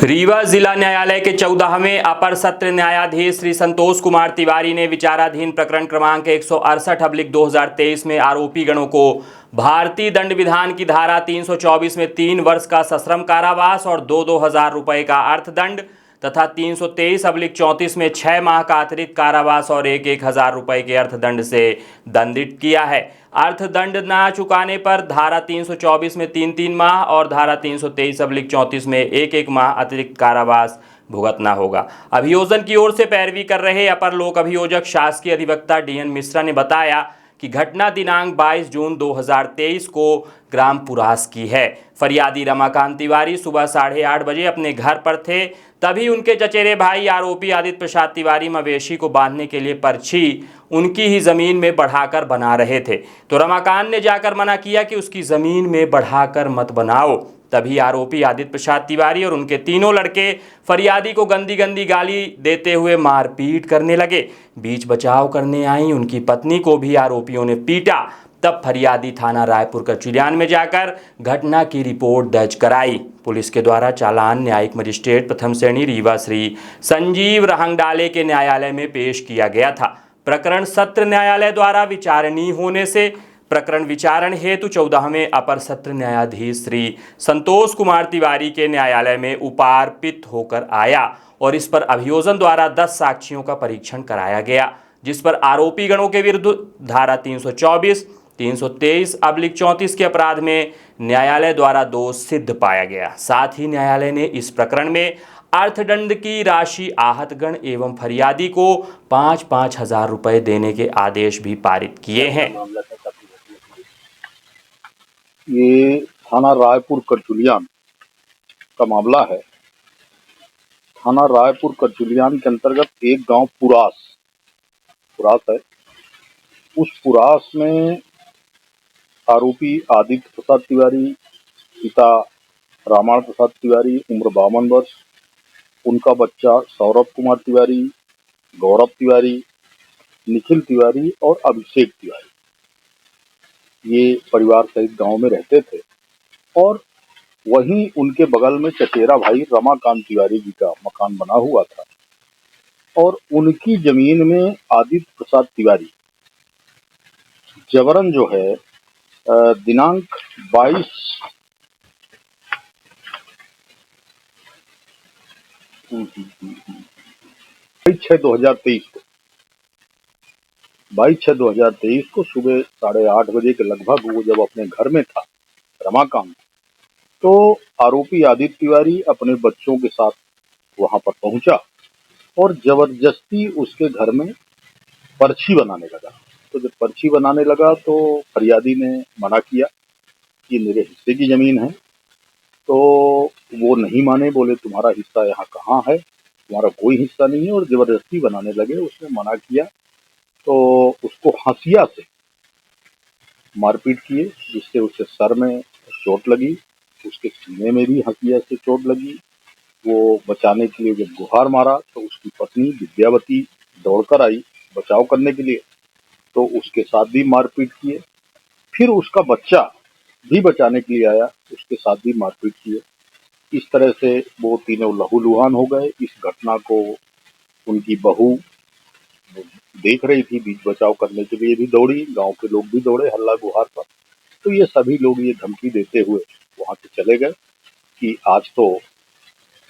रीवा जिला न्यायालय के 14वें अपर सत्र न्यायाधीश श्री संतोष कुमार तिवारी ने विचाराधीन प्रकरण क्रमांक 168/2023 में आरोपी गणों को भारतीय दंड विधान की धारा 324 में 3 वर्ष का सश्रम कारावास और 2,000 रुपये का अर्थदंड तथा 323/34 में 6 माह का अतिरिक्त कारावास और 1,000 रुपये के अर्थदंड से दंडित किया है। अर्थदंड न चुकाने पर धारा 324 में 3 माह और धारा 323/34 में 1 माह अतिरिक्त कारावास भुगतना होगा। अभियोजन की ओर से पैरवी कर रहे अपर लोक अभियोजक शासकीय अधिवक्ता DN मिश्रा ने बताया कि घटना दिनांक 22 जून 2023 को ग्राम पुरास की है। फरियादी रमाकांत तिवारी सुबह 8:30 बजे अपने घर पर थे, तभी उनके चचेरे भाई आरोपी आदित्य प्रसाद तिवारी मवेशी को बांधने के लिए पर्ची उनकी ही जमीन में बढ़ाकर बना रहे थे, तो रमाकांत ने जाकर मना किया कि उसकी जमीन में बढ़ाकर मत बनाओ। तभी आरोपी आदित्य प्रसाद तिवारी और उनके तीनों लड़के फरियादी को गंदी गंदी गाली देते हुए मारपीट करने लगे। बीच बचाव करने आई उनकी पत्नी को भी आरोपियों ने पीटा। तब फरियादी थाना रायपुर कचुलियान में जाकर घटना की रिपोर्ट दर्ज कराई। पुलिस के द्वारा चालान न्यायिक मजिस्ट्रेट प्रथम श्रेणी रीवा श्री संजीव रहंगडाले के न्यायालय में पेश किया गया था। प्रकरण सत्र न्यायालय द्वारा विचारणीय होने से प्रकरण विचारण हेतु 14वें अपर सत्र न्यायाधीश श्री संतोष कुमार तिवारी के न्यायालय में उपार्पित होकर आया और इस पर अभियोजन द्वारा 10 साक्ष्यों का परीक्षण कराया गया, जिस पर आरोपी गणों के विरुद्ध धारा 324, 323/34 के अपराध में न्यायालय द्वारा दोष सिद्ध पाया गया। साथ ही न्यायालय ने इस प्रकरण में अर्थदंड की राशि आहतगण एवं फरियादी को 5-5 हजार रुपये देने के आदेश भी पारित किए हैं। ये थाना रायपुर कचुलियान का मामला है। थाना रायपुर कचुलियान के अंतर्गत एक गांव पुरास है। उस पुरास में आरोपी आदित्य प्रसाद तिवारी, पिता रामायण प्रसाद तिवारी, उम्र 52 वर्ष, उनका बच्चा सौरभ कुमार तिवारी, गौरव तिवारी, निखिल तिवारी और अभिषेक तिवारी, ये परिवार सहित गांव में रहते थे। और वहीं उनके बगल में चचेरा भाई रमाकांत तिवारी जी का मकान बना हुआ था और उनकी जमीन में आदित्य प्रसाद तिवारी जबरन जो है दिनांक 22/6/2023 को सुबह 8:30 बजे के लगभग वो जब अपने घर में था रमाकांत, तो आरोपी आदित्य तिवारी अपने बच्चों के साथ वहां पर पहुंचा और जबरदस्ती उसके घर में पर्ची बनाने लगा। तो जब पर्ची बनाने लगा तो फरियादी ने मना किया कि मेरे हिस्से की जमीन है, तो वो नहीं माने, बोले तुम्हारा हिस्सा यहाँ कहाँ है, तुम्हारा कोई हिस्सा नहीं है, और जबरदस्ती बनाने लगे। उसने मना किया तो उसको हंसिया से मारपीट किए, जिससे उसके सर में चोट लगी, उसके सीने में भी हंसिया से चोट लगी। वो बचाने के लिए जब गुहार मारा तो उसकी पत्नी विद्यावती दौड़कर आई बचाव करने के लिए, तो उसके साथ भी मारपीट किए। फिर उसका बच्चा भी बचाने के लिए आया, उसके साथ भी मारपीट किए। इस तरह से वो तीनों लहूलुहान हो गए। इस घटना को उनकी बहू देख रही थी, बीच बचाव करने के लिए भी दौड़ी, गांव के लोग भी दौड़े हल्ला गुहार पर। तो ये सभी लोग ये धमकी देते हुए वहां से चले गए कि आज तो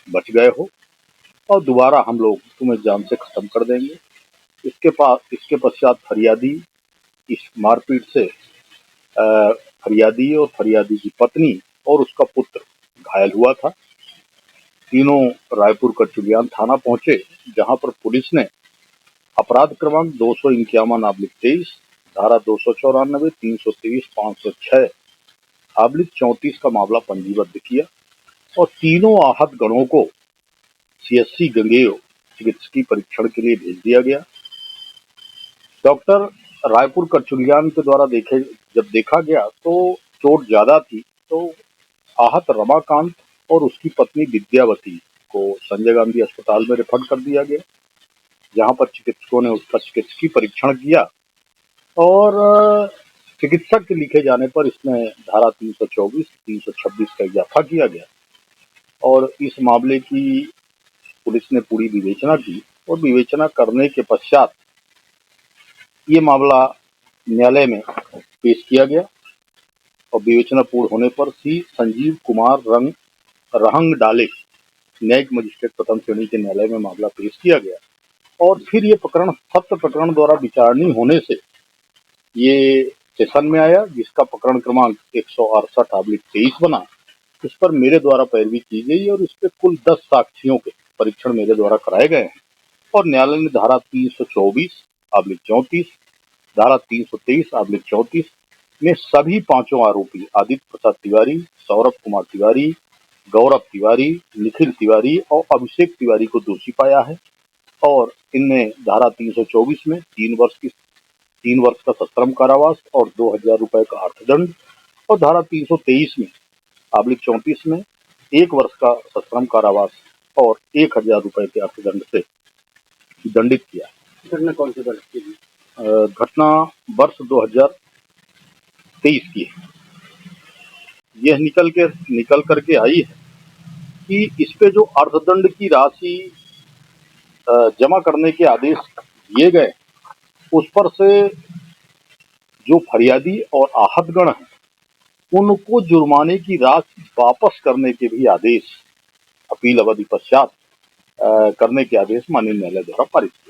बच गए हो और दोबारा हम लोग तुम्हें जान से खत्म कर देंगे। इसके पश्चात फरियादी इस मारपीट से फरियादी और फरियादी की पत्नी और उसका पुत्र घायल हुआ था। तीनों रायपुर कचुलियान थाना पहुंचे, जहां पर पुलिस ने अपराध क्रमांक 251/23, धारा 294, 323, 506/34 का मामला पंजीबद्ध किया और तीनों आहत गणों को CSC गंगेय चिकित्सकीय परीक्षण के लिए भेज दिया गया। डॉक्टर रायपुर कचुलियान के द्वारा जब देखा गया तो चोट ज्यादा थी, तो आहत रमाकांत और उसकी पत्नी विद्यावती को संजय गांधी अस्पताल में रेफर कर दिया गया, जहां पर चिकित्सकों ने उसका चिकित्सकीय परीक्षण किया और चिकित्सक के लिखे जाने पर इसमें धारा 324, 326 का इजाफा किया गया और इस मामले की पुलिस ने पूरी विवेचना की और विवेचना करने के पश्चात ये मामला न्यायालय में पेश किया गया और विवेचना पूर्ण होने पर श्री संजीव कुमार रहंगडाले न्यायिक मजिस्ट्रेट प्रथम श्रेणी के न्यायालय में मामला पेश किया गया और फिर ये प्रकरण सत्र प्रकरण द्वारा विचारणीय होने से ये सेशन में आया, जिसका प्रकरण क्रमांक 168/23 बना। इस पर मेरे द्वारा पैरवी की गई और इस पे कुल 10 साक्ष्यों के परीक्षण मेरे द्वारा कराए गए हैं और न्यायालय ने धारा 324/34, धारा 323/34 में सभी पांचों आरोपी आदित्य प्रसाद तिवारी, सौरभ कुमार तिवारी, गौरव तिवारी, निखिल तिवारी और अभिषेक तिवारी को दोषी पाया है और इनमें धारा 324 में 3 वर्ष का सश्रम कारावास और 2,000 रुपए का अर्थदंड और धारा 323/34 में 1 वर्ष का सश्रम कारावास और 1,000 रुपए के अर्थदंड से दंडित किया। घटना कौन सी वर्ष की? घटना वर्ष 2023 की है। यह निकल करके आई है कि इस पे जो अर्थदंड की राशि जमा करने के आदेश दिए गए उस पर से जो फरियादी और आहतगण हैं उनको जुर्माने की राशि वापस करने के भी आदेश अपील अवधि पश्चात करने के आदेश माननीय न्यायालय द्वारा पारित किए।